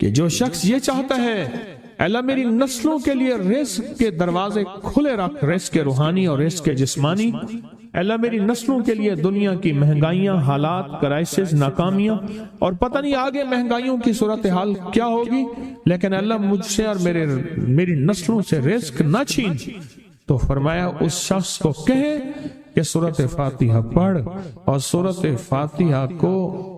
کہ جو شخص یہ چاہتا ہے اللہ میری نسلوں کے لیے رزق کے دروازے کھلے رکھ، رزق کے روحانی اور رزق کے جسمانی، اللہ میری نسلوں کے لیے دنیا کی مہنگائیاں، حالات، کرائسس، ناکامیاں، اور پتہ نہیں آگے مہنگائیوں کی صورتحال کیا ہوگی، لیکن اللہ مجھ سے اور میری نسلوں سے رزق نہ چھین، تو فرمایا اس شخص کو کہے کہ سورۃ فاتحہ پڑھ، اور سورۃ فاتحہ کو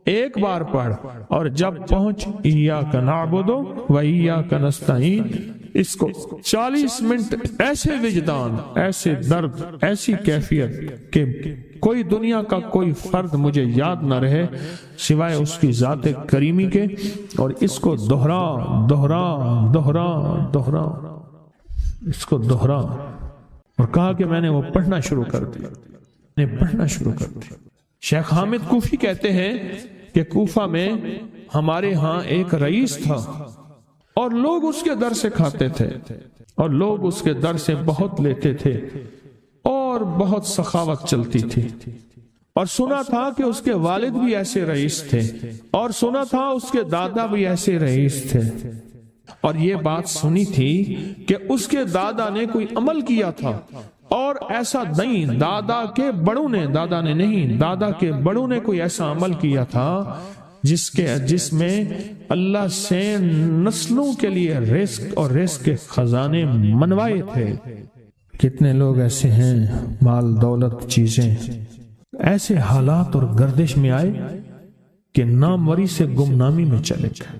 ایک بار پڑھ، اور جب پہنچ ایاک نعبد و ایاک نستعین، اس کو 40 منٹ ایسے وجدان، ایسے درد، ایسی کیفیت کہ کوئی دنیا کا کوئی فرد مجھے یاد نہ رہے سوائے اس کی ذات کریمی کے، اور اس کو دہرا دہرا دہرا دہرا، اس کو دہرا، اور کہا کہ میں نے وہ پڑھنا شروع کر دیا، پڑھنا شروع کر دیا۔ شیخ حامد کوفی کہتے ہیں کہ کوفہ میں ہمارے ہاں ایک رئیس تھا، اور لوگ اس کے در سے کھاتے تھے، اور لوگ اس کے در سے بہت لیتے تھے، اور بہت سخاوت چلتی تھی، اور سنا تھا کہ اس کے والد بھی ایسے رئیس تھے، اور سنا تھا اس کے دادا بھی ایسے رئیس تھے، اور یہ بات سنی تھی کہ اس کے دادا نے کوئی عمل کیا تھا، اور ایسا نہیں، دادا کے بڑوں نے کوئی ایسا عمل کیا تھا جس میں اللہ سے نسلوں کے لیے رزق اور رزق کے خزانے منوائے تھے۔ کتنے لوگ ایسے ہیں، مال دولت چیزیں ایسے حالات اور گردش میں آئے کہ ناموری سے گمنامی میں چلے گئے۔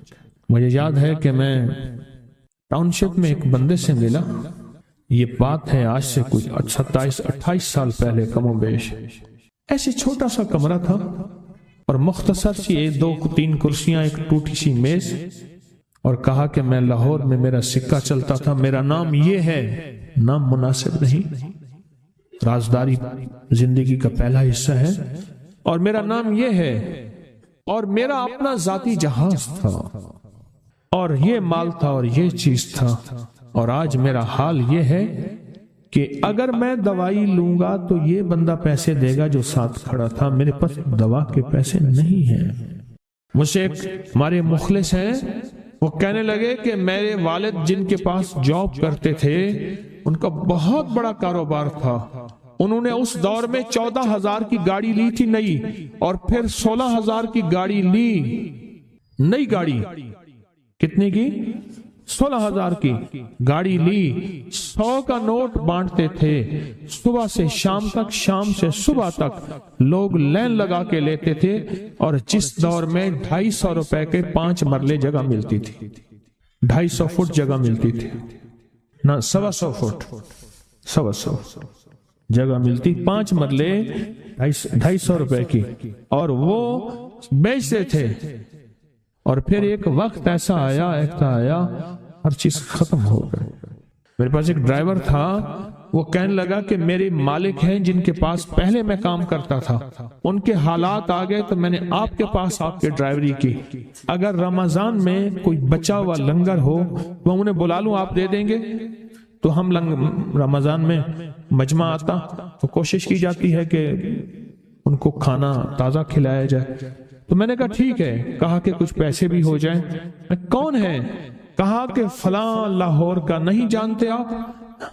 مجھے یاد ہے کہ میں ٹاؤن شپ میں ایک بندے سے ملا، یہ بات ہے آج سے کچھ 27-28 سال پہلے کم و بیش، ایسے چھوٹا سا کمرہ تھا، اور مختصر سی 2-3 کرسیاں، ایک ٹوٹی سی میز، اور کہا کہ میں لاہور میں میرا سکہ چلتا تھا، میرا نام یہ ہے، نام مناسب نہیں، رازداری زندگی کا پہلا حصہ ہے، اور میرا نام یہ ہے، اور میرا اپنا ذاتی جہاز تھا، اور یہ مال تھا، اور یہ چیز تھا، اور آج میرا حال یہ ہے کہ اگر میں دوائی لوں گا تو یہ بندہ پیسے دے گا جو ساتھ کھڑا تھا، میرے پاس دوا کے پیسے نہیں ہیں۔ مجھ سے ایک ہمارے مخلص ہیں، وہ کہنے لگے کہ میرے والد جن کے پاس جاب کرتے تھے ان کا بہت بڑا کاروبار تھا، انہوں نے اس دور میں 14,000 کی گاڑی لی تھی نئی، اور پھر 16,000 کی گاڑی لی، نئی گاڑی، کتنے کی؟ 16,000 کی گاڑی لی، 100 کا نوٹ بانٹتے تھے، صبح سے شام تک، شام سے صبح تک لوگ لین لگا کے لیتے تھے، اور جس دور میں 250 روپے کے 5 مرلے جگہ ملتی تھی، 250 فٹ جگہ ملتی تھی، نہ 125 فٹ، 125 جگہ ملتی، 5 مرلے 250 روپے کی، اور وہ بیچتے تھے۔ اور پھر ایک وقت ایسا آیا ہر چیز ختم ہو گئی۔ میرے پاس ایک ڈرائیور تھا، وہ کہنے لگا کہ میرے مالک ہیں جن کے پاس پہلے میں کام کرتا تھا، ان کے حالات آ گئے تو میں نے آپ کے پاس آپ کے ڈرائیوری کی، اگر رمضان میں کوئی بچا ہوا لنگر ہو تو انہیں بلا لوں، آپ دے دیں گے؟ تو ہم رمضان میں مجمع آتا تو کوشش کی جاتی ہے کہ ان کو کھانا تازہ کھلایا جائے، تو میں نے کہا ٹھیک ہے، کہا کہ کچھ پیسے بھی ہو جائیں۔ کون ہے؟ کہا کہ فلاں لاہور کا، نہیں جانتے آپ؟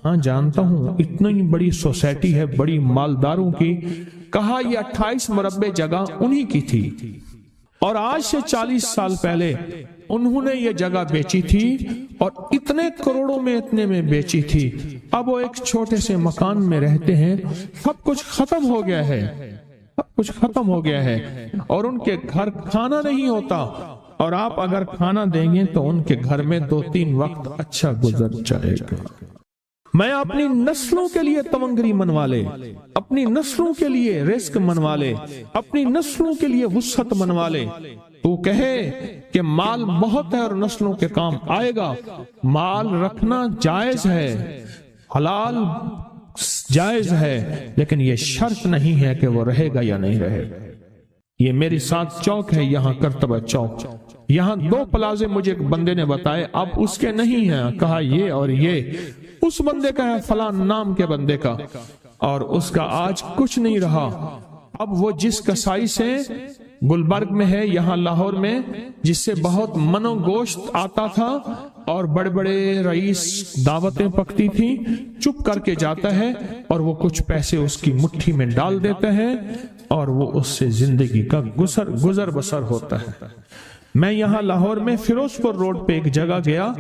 ہاں جانتا ہوں، اتنی بڑی سوسائٹی ہے بڑی مالداروں کی۔ کہا یہ 28 مربع جگہ انہی کی تھی، اور آج سے 40 سال پہلے انہوں نے یہ جگہ بیچی تھی، اور اتنے کروڑوں میں اتنے میں بیچی تھی، اب وہ ایک چھوٹے سے مکان میں رہتے ہیں، سب کچھ ختم ہو گیا ہے، سب کچھ ختم ہو گیا ہے، اور ان کے گھر کھانا نہیں ہوتا، اور آپ اگر کھانا دیں گے تو ان کے گھر میں 2-3 وقت اچھا گزر جائے گا۔ میں اپنی نسلوں کے لیے تمنگری منوا لے، اپنی نسلوں کے لیے رزق منوا لے، اپنی نسلوں کے لیے وسعت منوا لے۔ تو کہے کہ مال بہت ہے اور نسلوں کے کام آئے گا، مال رکھنا جائز ہے، حلال جائز ہے، لیکن یہ شرط نہیں ہے کہ وہ رہے گا یا نہیں رہے گا۔ یہ میری ساتھ چوک ہے، یہاں کرتبہ چوک، یہاں 2 پلازے مجھے ایک بندے نے بتائے، اب اس کے نہیں ہیں، کہا یہ اور یہ اس بندے کا ہے، فلاں نام کے بندے کا، اور اس کا آج کچھ نہیں رہا۔ اب وہ جس کسائی سے گلبرگ میں ہے یہاں لاہور میں، جس سے بہت منو گوشت آتا تھا اور بڑے بڑے رئیس دعوتیں پکتی تھی، چپ کر کے جاتا ہے اور وہ کچھ پیسے اس کی مٹھی میں ڈال دیتا ہے اور وہ اس سے زندگی کا گزر بسر ہوتا ہے۔ میں یہاں لاہور میں فیروز پور روڈ پہ ایک جگہ گیا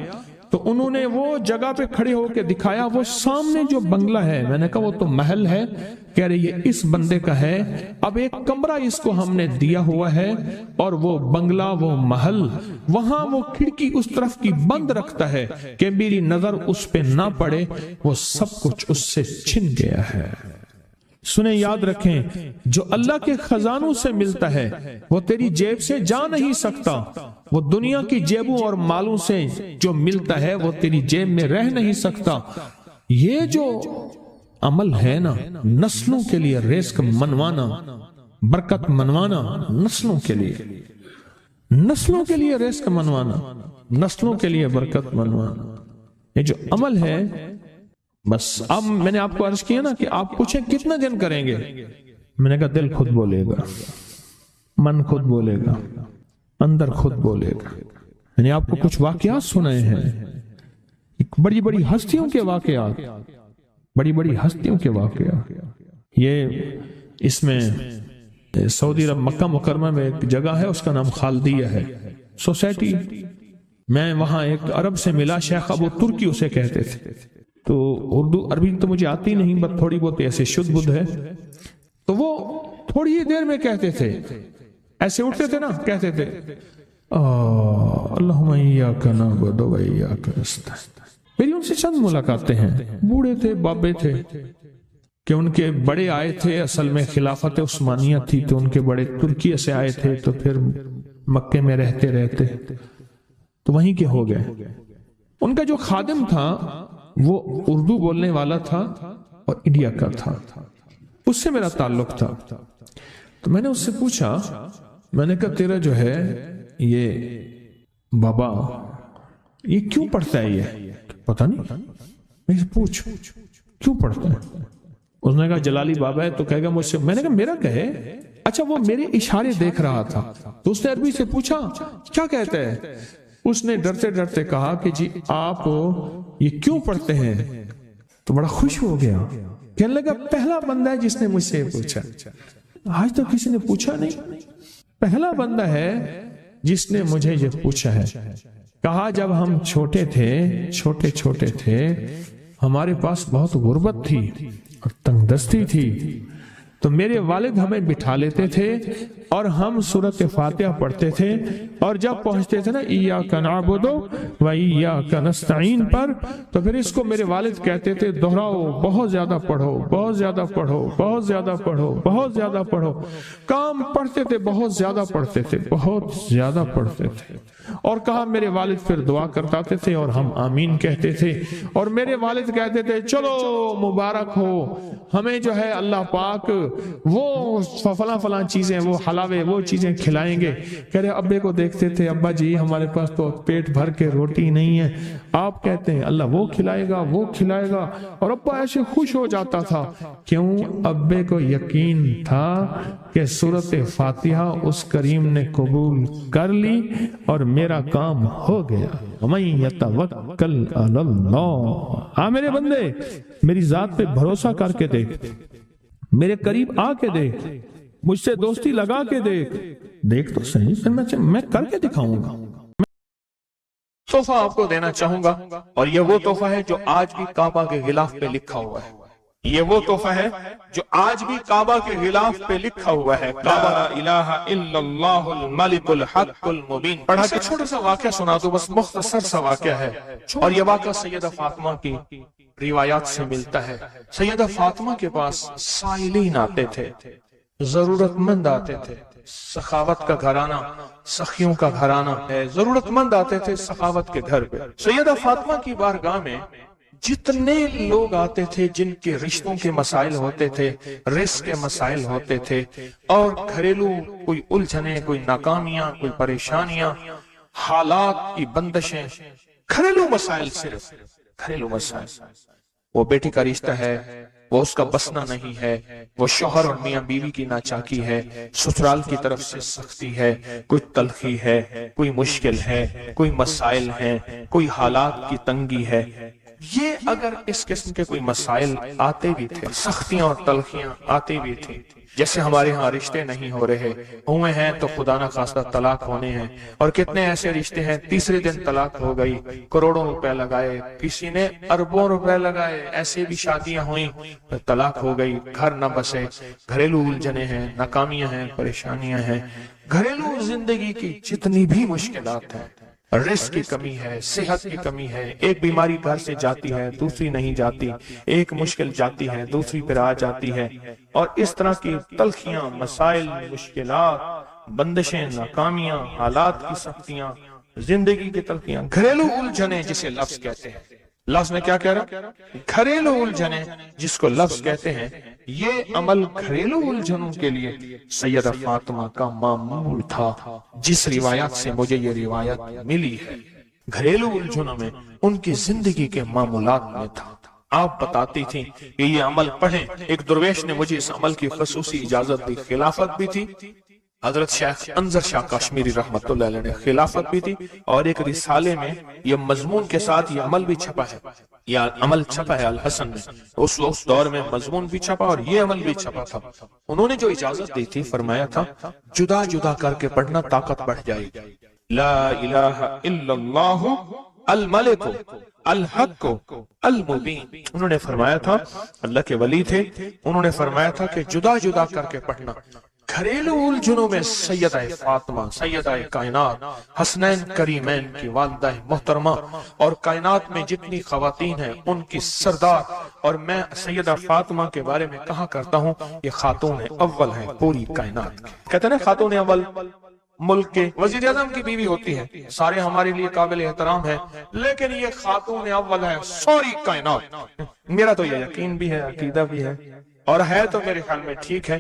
تو انہوں نے وہ جگہ پہ کھڑے ہو کے دکھایا، وہ سامنے جو بنگلہ ہے، میں نے کہا وہ تو محل ہے، کہہ رہے یہ اس بندے کا ہے، اب ایک کمرہ اس کو ہم نے دیا ہوا ہے اور وہ بنگلہ وہ محل وہاں وہ کھڑکی اس طرف کی بند رکھتا ہے کہ میری نظر اس پہ نہ پڑے، وہ سب کچھ اس سے چھن گیا ہے۔ سنیں، یاد رکھیں، جو اللہ کے خزانوں سے ملتا ہے وہ تیری جیب سے جا نہیں سکتا، وہ دنیا کی جیبوں اور مالوں سے جو ملتا ہے وہ تیری جیب میں رہ نہیں سکتا۔ یہ جو عمل ہے نا، نسلوں کے لیے رزق منوانا، برکت منوانا، نسلوں کے لیے رزق منوانا، نسلوں کے لیے برکت منوانا، یہ جو عمل ہے، بس اب میں نے آپ کو عرض کیا نا کہ آپ پوچھیں کتنے دن کریں گے، میں نے کہا دل خود بولے گا، من خود بولے گا، اندر خود بولے گا۔ میں نے آپ کو کچھ واقعات سنائے ہیں، بڑی بڑی ہستیوں کے واقعات، بڑی بڑی ہستیوں کے واقعات۔ یہ اس میں سعودی عرب مکہ مکرمہ میں ایک جگہ ہے، اس کا نام خالدیہ ہے سوسائٹی۔ میں وہاں ایک عرب سے ملا، شیخ ابو ترکی اسے کہتے تھے، تو اردو عربی تو مجھے آتی نہیں، بس تھوڑی بہت ایسے شدھ بدھ ہے، تو وہ تھوڑی ہی دیر میں کہتے تھے، ایسے اٹھتے تھے نا، کہتے تھے اللہم ایاک نعبد و ایاک نستعین۔ میری ان سے چند ملاقاتیں ہیں، بوڑھے تھے، بابے تھے، کہ ان کے بڑے آئے تھے، اصل میں خلافت عثمانیہ تھی تو ان کے بڑے ترکی سے آئے تھے، تو پھر مکے میں رہتے تو وہیں کے ہو گئے۔ ان کا جو خادم تھا وہ اردو بولنے والا تھا اور انڈیا کا تھا، اس سے میرا تعلق تھا، تو میں نے اس سے پوچھا، میں نے کہا تیرا جو ہے یہ بابا یہ کیوں پڑھتا ہے؟ یہ پتہ نہیں، میں پوچھ کیوں پڑھتا ہے؟ اس نے کہا جلالی بابا ہے تو کہے گا مجھ سے۔ میں نے کہا میرا کہے؟ اچھا، وہ میرے اشارے دیکھ رہا تھا، تو اس نے عربی سے پوچھا کیا کہتا ہے؟ اس نے ڈرتے ڈرتے کہا کہ جی آپ یہ کیوں پڑھتے ہیں؟ تو بڑا خوش ہو گیا، کہنے لگا پہلا بندہ ہے جس نے مجھ سے پوچھا، آج تو کسی نے پوچھا نہیں، پہلا بندہ ہے جس نے مجھے یہ پوچھا ہے۔ کہا جب ہم چھوٹے تھے ہمارے پاس بہت غربت تھی اور تنگ دستی تھی، تو میرے والد ہمیں بٹھا لیتے تھے اور ہم سورۃ فاتحہ پڑھتے تھے، اور جب پہنچتے تھے نا ایاک نعبد و ایاک نستعین پر، تو پھر اس کو میرے والد کہتے تھے دہراؤ، بہت زیادہ پڑھو، بہت زیادہ پڑھو، بہت زیادہ پڑھو، بہت زیادہ پڑھو۔ کام پڑھتے تھے، بہت زیادہ پڑھتے تھے، بہت زیادہ پڑھتے تھے، اور کہا میرے والد پھر دعا کرتے تھے اور ہم آمین کہتے تھے، اور میرے والد کہتے تھے چلو مبارک ہو، ہمیں جو ہے اللہ پاک وہ فلاں چیزیں، وہ حلاوے، وہ چیزیں کھلائیں گے۔ کہہ رہے ابے کو دیکھتے تھے، ابا جی ہمارے پاس تو پیٹ بھر کے روٹی نہیں ہے، آپ کہتے ہیں اللہ وہ کھلائے گا، وہ کھلائے گا، اور ابا ایسے خوش ہو جاتا تھا۔ کیوں؟ ابے کو یقین تھا کہ سورۃ فاتحہ اس کریم نے قبول کر لی اور میرا کام ہو گیا۔ وَمَن يَتَوَكَّلْ عَلَى اللَّهِ، آ میرے بندے میری ذات پہ بھروسہ کر کے دیکھ، میرے قریب آ کے دیکھ، مجھ سے دوستی لگا کے دیکھ تو صحیح، پھر میں کر کے دکھاؤں گا۔ تحفہ آپ کو دینا چاہوں گا، اور یہ وہ تحفہ ہے جو آج بھی کعبہ کے غلاف پہ لکھا ہوا ہے، یہ وہ تحفہ ہے جو آج بھی کعبہ کے غلاف پہ لکھا ہوا ہے، لا الہ الا اللہ الملک الحق المبین۔ پڑھا کہ چھوٹا سا واقعہ سنا دو، بس مختصر سا واقعہ ہے، اور یہ واقعہ سیدہ فاطمہ کی روایات سے ملتا ہے۔ سیدہ فاطمہ کے پاس سائلین آتے تھے، ضرورت مند آتے تھے، سخاوت کا گھرانہ، سخیوں کا گھرانہ ہے، ضرورت مند آتے تھے سخاوت کے گھر پہ۔ سیدہ فاطمہ کی بارگاہ میں جتنے لوگ آتے تھے جن کے رشتوں کے مسائل ہوتے تھے، رزق کے مسائل ہوتے تھے، اور گھریلو کوئی الجھنیں، کوئی ناکامیاں، کوئی پریشانیاں، حالات کی بندشیں، گھریلو مسائل، صرف گھریلو مسائل، وہ بیٹی کا رشتہ ہے، وہ اس کا بسنا نہیں ہے، وہ شوہر اور میاں بیوی کی ناچاکی ہے، سسرال کی طرف سے سختی ہے، کوئی تلخی ہے، کوئی مشکل ہے، کوئی مسائل ہیں، کوئی حالات کی تنگی ہے۔ یہ اگر اس قسم کے کوئی مسائل آتے بھی تھے، سختیاں اور تلخیاں آتی بھی تھی، جیسے ہمارے ہاں رشتے نہیں ہو رہے، ہوئے ہیں تو خدا نہ خواستہ طلاق ہونے ہیں، اور کتنے ایسے رشتے ہیں تیسرے دن طلاق ہو گئی، کروڑوں روپے لگائے، کسی نے اربوں روپے لگائے، ایسے بھی شادیاں ہوئیں طلاق ہو گئی، گھر نہ بسے، گھریلو الجھنیں ہیں، ناکامیاں ہیں، پریشانیاں ہیں، گھریلو زندگی کی جتنی بھی مشکلات ہیں، رزق کی کمی ہے، صحت کی کمی ہے، ایک بیماری گھر سے جاتی ہے دوسری نہیں جاتی، ایک مشکل جاتی ہے دوسری پھر آ جاتی ہے، اور اس طرح کی تلخیاں، مسائل، مشکلات، بندشیں، ناکامیاں، حالات کی سختیاں، زندگی کی تلخیاں، گھریلو الجھنیں جسے لفظ کہتے ہیں۔ لفظ میں کیا کہہ رہا؟ گھریلو الجھنیں جس کو لفظ کہتے ہیں، یہ عمل گھریلو الجھنوں کے لیے سیدہ فاطمہ کا معمول تھا، جس روایت سے مجھے یہ روایت ملی ہے، گھریلو الجھنوں میں ان کی زندگی کے معمولات میں تھا۔ آپ بتاتی تھیں کہ یہ عمل پڑھیں، ایک درویش نے مجھے اس عمل کی خصوصی اجازت دی، خلافت بھی تھی، حضرت شیخ انظر شاہ کشمیری رحمت اللہ علیہ نے خلافت بھی تھی، اور ایک رسالے میں یہ مضمون کے ساتھ یہ عمل بھی چھپا ہے، یہ عمل چھپا ہے الحسن میں، اس دور میں مضمون بھی چھپا اور یہ عمل بھی چھپا تھا۔ انہوں نے جو اجازت دی تھی، فرمایا تھا جدا جدا کر کے پڑھنا طاقت بڑھ جائے گی، لا الہ الا اللہ الملک الحق المبین۔ انہوں نے فرمایا تھا، اللہ کے ولی تھے، انہوں نے فرمایا تھا کہ جدا جدا کر کے پڑھنا۔ گھریلو الجھنوں میں سیدہ فاطمہ، سیدہ کائنات، حسنین کریمین کی والدہ محترمہ، اور کائنات میں جتنی خواتین ہیں ان کی سردار، اور میں سیدہ فاطمہ کے بارے میں کہا کرتا ہوں یہ خاتون اول ہیں پوری کائنات۔ کہتے ہیں خاتون اول ملک کے وزیر اعظم کی بیوی ہوتی ہے، سارے ہمارے لیے قابل احترام ہیں، لیکن یہ خاتون اول ہے ساری کائنات۔ میرا تو یہ یقین بھی ہے، عقیدہ بھی ہے، اور ہے تو میرے خیال میں ٹھیک ہے،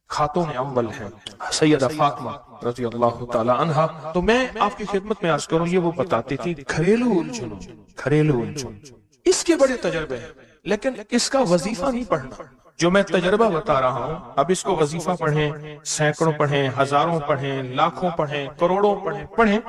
خاتون اول ہے سیدہ فاطمہ رضی اللہ تعالی عنہا۔ تو میں آپ کی خدمت میں عرض کروں، یہ وہ بتاتی تھی گھریلو الجھنوں، گھریلو الجھنوں، اس کے بڑے تجربے ہیں، لیکن اس کا وظیفہ نہیں پڑھنا۔ جو میں تجربہ بتا رہا ہوں، اب اس کو وظیفہ پڑھیں، سینکڑوں پڑھیں، ہزاروں پڑھیں، لاکھوں پڑھیں، کروڑوں پڑھیں،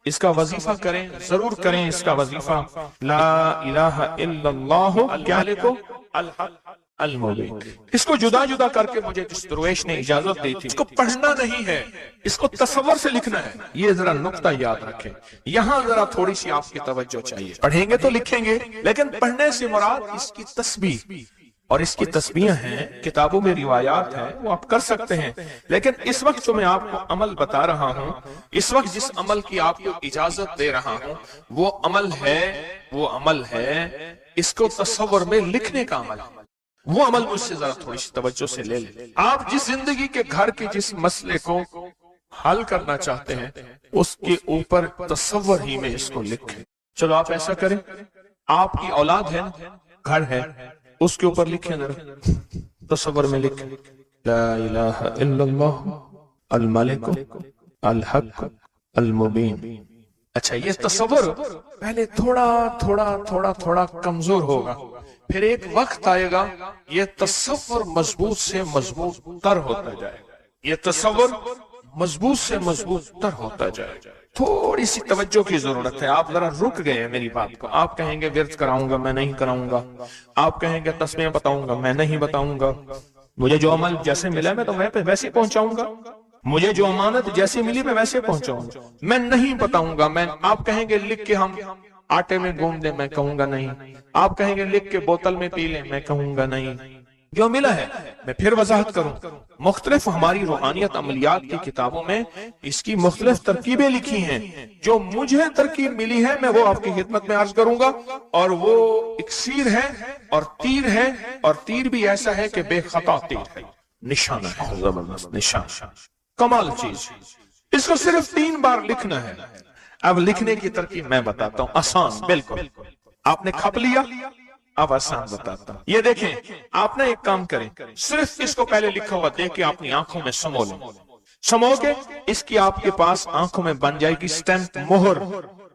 اس کا وظیفہ کریں، ضرور کریں اس کا وظیفہ، لا الہ الا اللہ الملک الحق المبین۔ اس کو جدا جدا کر کے مجھے جس درویش نے اجازت دی تھی، اس کو پڑھنا نہیں ہے، اس کو تصور سے لکھنا ہے۔ یہ ذرا نقطہ یاد رکھیں، یہاں ذرا تھوڑی سی آپ کی توجہ چاہیے۔ پڑھیں گے تو لکھیں گے، لیکن پڑھنے سے مراد اس کی تسبیح، اور اس کی تسبیح ہیں، کتابوں میں روایات ہیں، وہ آپ کر سکتے ہیں، لیکن اس وقت جو میں آپ کو عمل بتا رہا ہوں، اس وقت جس عمل کی آپ کو اجازت دے رہا ہوں، وہ عمل ہے اس کو تصور میں لکھنے کا عمل۔ وہ عمل مجھ سے ذرا تھوڑی سی توجہ سے لے لیں۔ آپ جس زندگی کے گھر کے جس مسئلے کو حل کرنا چاہتے ہیں، اس کے اوپر تصور ہی میں اس کو لکھیں۔ چلو آپ ایسا کریں، آپ کی اولاد ہے، گھر ہے، اس کے اوپر لکھیں، ذرا تصور میں لکھیں، لا الہ الا اللہ الملک الحق المبین۔ اچھا، یہ تصور پہلے تھوڑا کمزور ہوگا، پھر ایک وقت آئے گا یہ تصور مضبوط سے مضبوط تر ہوتا جائے گا، یہ تصور مضبوط سے مضبوط تر ہوتا جائے گا۔ تھوڑی سی توجہ کی ضرورت ہے، آپ ذرا رک گئے ہیں میری بات کو۔ آپ کہیں گے ورد کراؤں گا، میں نہیں کراؤں گا، آپ کہیں گے تسبیح بتاؤں گا، میں نہیں بتاؤں گا، مجھے جو عمل جیسے ملا میں تو ویسے پہنچاؤں گا، مجھے جو امانت جیسے ملی میں ویسے پہنچاؤں گا، میں نہیں بتاؤں گا۔ آپ کہیں گے لکھ کے ہم آٹے میں گھوم دیں، میں کہوں گا نہیں۔ آپ کہیں گے لکھ کے بوتل میں پی لیں، میں کہوں گا نہیں۔ جو ملا ہے میں پھر وضاحت کروں، مختلف ہماری روحانیت عملیات کی کتابوں میں اس کی مختلف ترکیبیں لکھی ہیں، جو مجھے ترکیب ملی ہے میں وہ آپ کی خدمت میں عرض کروں گا، اور وہ اکسیر ہے اور تیر ہے، اور تیر بھی ایسا ہے کہ بے خطا تیر ہے، نشانہ ہے، زبردست نشان، کمال چیز۔ اس کو صرف 3 بار لکھنا ہے۔ اب لکھنے کی ترکیب میں بتاتا ہوں، آسان بالکل، آپ نے کھپ لیا، اب آسان بتاتا ہوں۔ یہ دیکھیں، آپ نے ایک کام کریں، صرف اس کو پہلے لکھا ہوا دیکھ کے اپنی آنکھوں میں سمو لیں، سمو کے اس کی آپ کے پاس آنکھوں میں بن جائے گی سٹیمپ، مہر،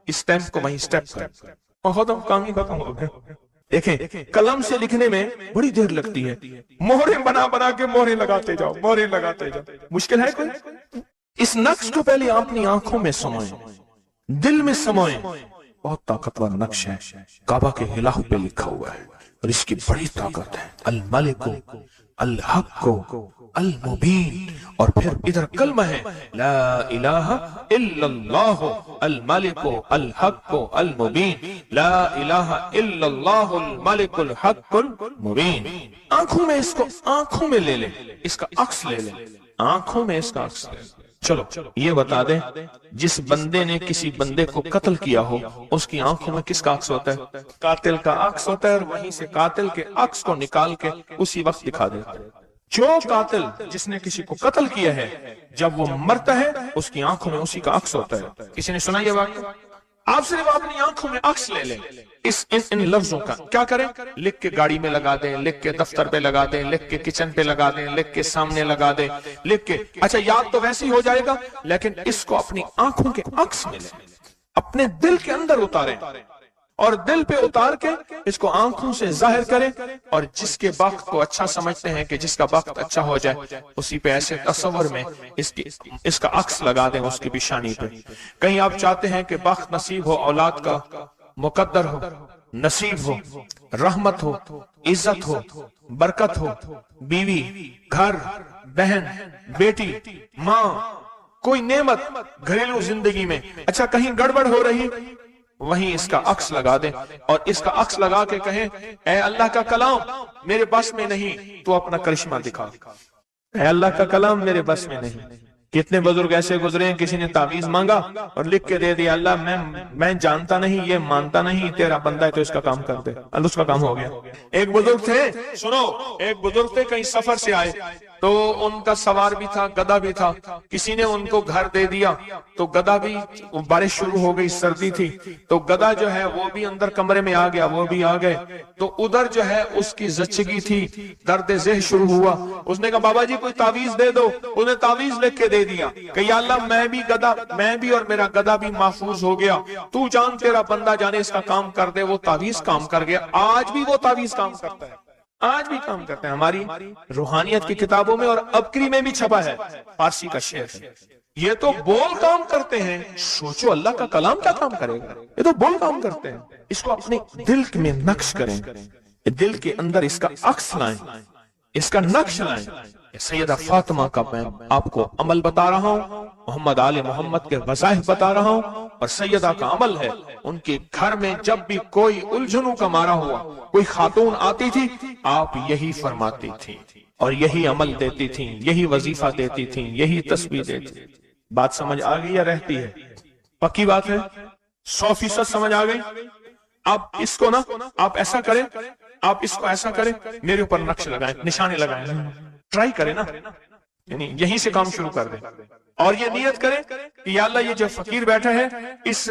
اس سٹیمپ کو وہیں سٹیپ کریں، اور ختم، کام ہی ختم ہو گیا۔ دیکھیں قلم سے لکھنے میں بڑی دیر لگتی ہے، مہریں بنا بنا کے مہریں لگاتے جاؤ، مہریں لگاتے جاؤ، مشکل ہے کوئی؟ اس نقش کو پہلے اپنی آنکھوں میں سمائیں، دل میں سمائیں۔ بہت طاقتور نقش ہے، کعبہ کے غلاف پہ لکھا ہوا ہے اور اس کی بڑی طاقت ہے، الملک الحق المبین، اور پھر ادھر کلمہ ہے لا الہ الا اللہ الملک الحق المبین، لا الہ الا اللہ الملک الحق المبین۔ آنکھوں میں اس کو آنکھوں میں لے لیں، اس کا عکس لے لیں، آنکھوں میں اس کا عکس لے لیں۔ چلو یہ بتا دیں، جس بندے نے کسی بندے کو قتل کیا ہو اس کی آنکھوں میں کس کا عکس ہوتا ہے؟ قاتل کا عکس ہوتا ہے، اور وہیں سے قاتل کے عکس کو نکال کے اسی وقت دکھا دیتا ہے۔ جو قاتل جس نے کسی کو قتل کیا ہے جب وہ مرتا ہے اس کی آنکھوں میں اسی کا عکس ہوتا ہے۔ کسی نے سنا یہ واقعہ؟ آپ صرف اپنی آنکھوں میں عکس لے لیں، ان لفظوں کا کیا کریں؟ لکھ کے گاڑی میں لگا دیں، لکھ کے دفتر پہ لگا دیں، لکھ کے کچن پہ لگا دیں، لکھ کے سامنے لگا دیں، لکھ کے اچھا یاد تو ویسے ہی ہو جائے گا، لیکن اس کو اپنی آنکھوں کے عکس میں لیں، اپنے دل کے اندر اتاریں، اور دل پہ اتار کے اس کو آنکھوں سے ظاہر کریں، اور جس کے وقت کو اچھا سمجھتے ہیں کہ جس کا وقت اچھا ہو جائے اسی پہ ایسے تصور میں اس کا عکس لگا دیں اس کی پیشانی پہ۔ کہیں آپ چاہتے ہیں کہ وقت نصیب ہو، اولاد کا مقدر ہو، نصیب ہو، رحمت ہو، عزت ہو، برکت ہو، بیوی، گھر، بہن، بیٹی، ماں، کوئی نعمت گھریلو زندگی میں، اچھا کہیں گڑبڑ ہو رہی، وہیں اس کا عکس لگا دیں، اور اس کا عکس لگا کے کہیں اے اللہ کا کلام میرے بس میں نہیں، تو اپنا کرشمہ دکھا۔ اے اللہ کا کلام میرے بس میں نہیں۔ کتنے بزرگ ایسے گزرے ہیں، کسی نے تعویذ مانگا اور لکھ کے دے دیا، اللہ میں جانتا نہیں، یہ مانتا نہیں، تیرا بندہ ہے تو اس کا کام کر دے، اللہ اس کا کام ہو گیا۔ ایک بزرگ تھے، سنو، ایک بزرگ تھے، کہیں سفر سے آئے تو ان کا سوار بھی تھا، گدھا بھی تھا، کسی نے ان کو گھر دے دیا تو گدھا بھی، بارش شروع ہو گئی، سردی تھی تو گدھا جو ہے وہ بھی اندر کمرے میں آ گیا، وہ بھی آ گئے، تو ادھر جو ہے اس کی زچگی تھی، درد ذہن شروع ہوا، اس نے کہا بابا جی کوئی تعویذ دے دو، انہیں تعویذ لکھ کے دے دیا کہ یا اللہ میں بھی اور میرا گدھا بھی محفوظ ہو گیا، تو جان تیرا بندہ جانے اس کا کام کر دے۔ وہ تعویذ کام کر گیا، آج بھی وہ تعویذ کام کرتا ہے، آج بھی کام کرتے ہیں۔ ہماری روحانیت کی کتابوں میں اور ابکری میں بھی چھپا ہے، فارسی کا شعر ہے۔ یہ تو بول کام کرتے ہیں، سوچو اللہ کا کلام کیا کام کرے گا، یہ تو بول کام کرتے ہیں۔ اس کو اپنے دل میں نقش کریں، دل کے اندر اس کا عکس لائیں، اس کا نقش لائیں۔ سیدہ فاطمہ کا میں آپ کو عمل بتا رہا ہوں، محمد آل محمد کے وظائف بتا رہا ہوں، اور سیدہ کا عمل ہے، ان کے گھر میں جب بھی کوئی الجھنوں کا مارا ہوا کوئی خاتون آتی تھی، آپ یہی فرماتی تھی اور یہی عمل دیتی تھی، یہی وظیفہ دیتی تھی، یہی تسبیح دیتی تھی۔ بات سمجھ آ گئی یا رہتی ہے؟ پکی بات ہے، 100% سمجھ آ گئی؟ آپ اس کو نا، آپ ایسا کریں، آپ اس کو ایسا کریں، میرے اوپر نقش لگائیں، نشانے لگائیں، ٹرائی کریں نا، یعنی یہیں سے کام شروع کر دیں، اور یہ نیت کریں کہ یا اللہ یہ جو فقیر بیٹھا ہے، اس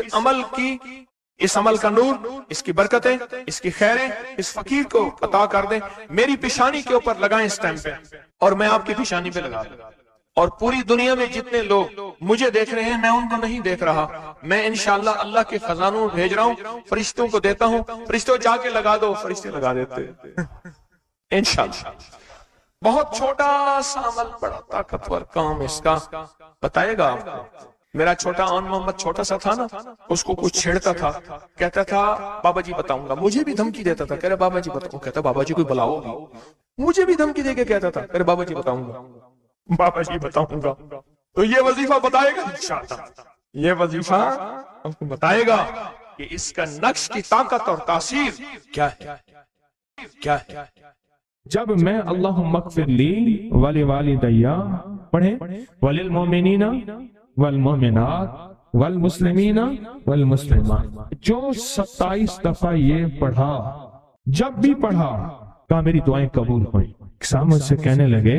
عمل کا نور، اس کی برکتیں، اس کی خیریں اس فقیر کو عطا کر دیں، میری پیشانی کے اوپر لگائیں اس ٹائم پہ، اور میں آپ کی پیشانی پہ لگا دوں، اور پوری دنیا میں جتنے لوگ مجھے دیکھ رہے ہیں میں ان کو نہیں دیکھ رہا، میں انشاءاللہ اللہ کے خزانوں بھیج رہا ہوں، فرشتوں کو دیتا ہوں، فرشتوں جا کے لگا دو، فرشتے لگا دیتے انشاءاللہ۔ بہت چھوٹا سا عمل، بڑا طاقتور کام اس کا بتائے گا آپ کو۔ میرا چھوٹا آن محمد چھوٹا سا تھا نا، اس کو کچھ چھیڑتا تھا، کہتا تھا بابا جی بتاؤں گا، مجھے بھی دھمکی دیتا تھا، کہہ رہا بابا جی بتاؤں، کہتا بابا جی کوئی بلاؤ گی، مجھے بھی دھمکی دے کے کہتا تھا، کہہ رہا بابا جی بتاؤں گا، بابا جی بتاؤں گا۔ تو یہ وظیفہ بتائے گا انشاءاللہ، یہ وظیفہ آپ کو بتائے گا کہ اس کا نقش کی طاقت اور تاثیر کیا ہے، کیا ہے۔ جب میں اللہم اغفر لی ولوالدی پڑھیں، وللمؤمنین والمؤمنات والمسلمین والمسلمات، جو 27 دفعہ یہ پڑھا، جب بھی پڑھا کہا میری دعائیں قبول ہوئیں۔ سامنے سے کہنے لگے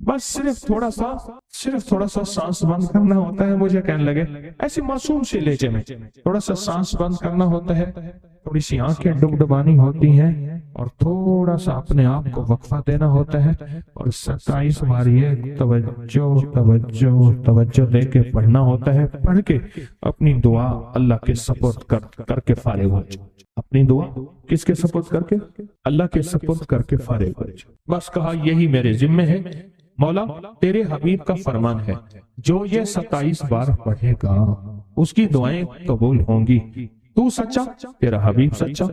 بس صرف تھوڑا سا سانس بند کرنا ہوتا ہے، مجھے کہنے لگے ایسی معصوم سے لہجے میں، تھوڑا سا سانس بند کرنا ہوتا ہے، تھوڑی سی آنکھیں ڈبڈبانی ہوتی ہیں اور تھوڑا سا اپنے آپ کو وقفہ دینا ہوتا ہے اور 27 بار یہ توجہ دے کے پڑھنا ہوتا ہے. پڑھ کے اپنی دعا اللہ کے سپرد کر کے فارغ ہو جائے. اپنی دعا کس کے سپرد کر کے؟ اللہ کے سپرد کر کے فارغ ہو جائے. بس کہا یہی میرے ذمہ ہے مولا، تیرے حبیب کا فرمان ہے جو یہ 27 بار پڑھے گا اس کی دعائیں قبول ہوں گی. تو سچا، تیرا حبیب سچا،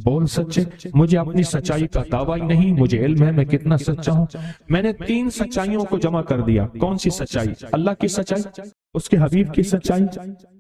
بول سچے. مجھے اپنی سچائی کا دعویٰ ہی نہیں، مجھے علم ہے میں کتنا سچا ہوں. میں نے 3 سچائیوں کو جمع کر دیا. کون سی سچائی؟ اللہ کی سچائی، اس کے حبیب کی سچائی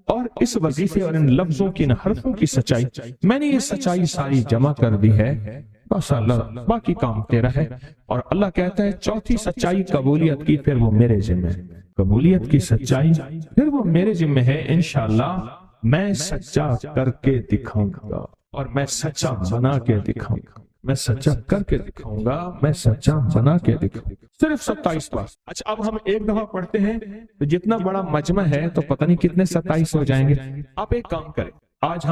اور اس وظیفے اور ان لفظوں کی، ان حرفوں کی سچائی. میں نے یہ سچائی ساری جمع کر دی ہے. بس اللہ، باقی کام تیرا ہے. اور اللہ کہتا ہے چوتھی سچائی قبولیت کی، پھر وہ میرے ذمہ ہے. قبولیت کی سچائی پھر وہ میرے ذمہ ہے. انشاءاللہ میں سچا کر کے دکھاؤں گا اور میں سچا بنا کے دکھاؤں گا. میں سچا کر کے دکھاؤں گا، میں سچا بنا کے دکھاؤں گا. صرف 27 بار. اچھا اب ہم ایک دفعہ پڑھتے ہیں تو جتنا بڑا مجمع ہے تو پتہ نہیں کتنے 27 ہو جائیں گے. آپ ایک کام کریں، آج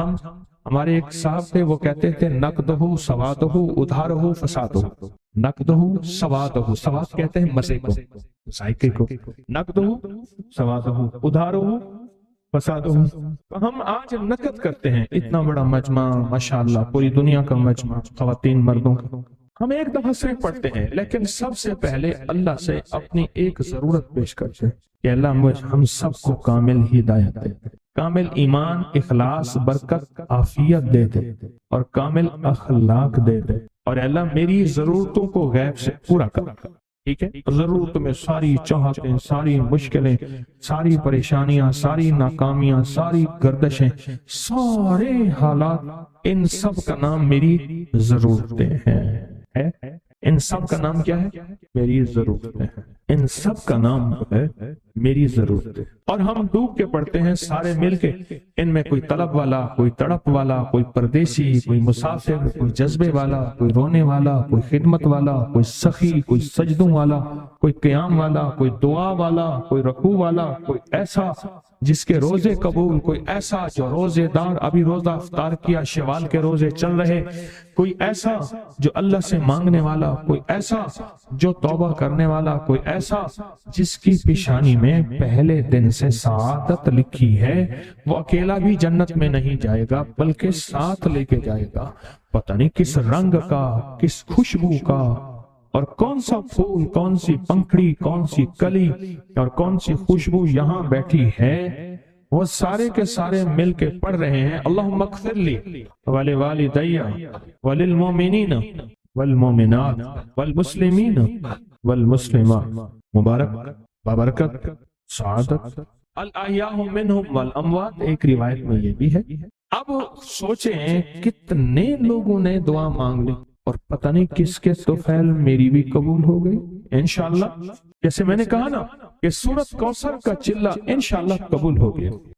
ہمارے ایک صاحب تھے، وہ کہتے تھے نقدہ سوادہ ادھارہ فسادہ. نقدہ سوادہ، سواد کہتے ہیں مزے کو، ذائقے کو. نقدہ سوادہ ادھارہ فسادہ. ہم آج نقد کرتے ہیں اتنا بڑا مجمع، ماشاءاللہ پوری دنیا کا مجمع، خواتین مردوں کا. ہم ایک دفعہ صرف پڑھتے ہیں، لیکن سب سے پہلے اللہ سے اپنی ایک ضرورت پیش کرتے ہیں کہ اللہ ہم سب کو کامل ہدایت دے دے، کامل ایمان، اخلاص، برکت، عافیت دے دے اور کامل اخلاق دے دے. اور اللہ میری ضرورتوں کو غیب سے پورا کر. ٹھیک ہے، ضرورت میں ساری چاہتیں، ساری مشکلیں، ساری پریشانیاں، ساری ناکامیاں، ساری گردشیں، سارے حالات، ان سب کا نام میری ضرورتیں ہیں. ان سب کا نام کیا ہے؟ میری ضرورتیں ہیں. ان سب کا نام ہے میری ضرورتیں. اور ہم ڈوب کے پڑھتے ہیں سارے مل کے. ان میں کوئی طلب والا، کوئی تڑپ والا، کوئی پردیسی، کوئی مسافر، کوئی جذبے والا، کوئی رونے والا، کوئی خدمت والا، کوئی سخی، کوئی سجدوں والا، کوئی قیام والا، کوئی دعا والا، کوئی رکوع والا، کوئی ایسا جس کے روزے قبول، کوئی ایسا جو روزے دار ابھی روزہ افطار کیا، شوال کے روزے چل رہے، کوئی ایسا جو اللہ سے مانگنے والا، کوئی ایسا جو توبہ کرنے والا، کوئی ایسا جس کی پیشانی میں پہلے دن سے سعادت لکھی ہے. وہ اکیلا بھی جنت میں نہیں جائے گا بلکہ ساتھ لے کے جائے گا. پتہ نہیں کس رنگ کا، کس خوشبو کا، اور کون سا پھول، کون سی پنکھڑی، کون سی کلی اور کون سی خوشبو یہاں بیٹھی ہے. وہ سارے کے سارے مل کے پڑھ رہے ہیں اللہم اغفر لی ولوالدی وللمؤمنین والمؤمنات والمسلمین والمسلمات. مبارک، بابرکت، سعادت، الاحیاء منہم والاموات. ایک روایت میں یہ بھی ہے. اب سوچیں کتنے لوگوں نے دعا مانگ لی اور پتہ نہیں کس کے طفیل میری بھی قبول ہو گئی انشاءاللہ. جیسے میں نے کہا نا کہ سورۃ کوثر کا چلہ انشاءاللہ قبول ہو گیا.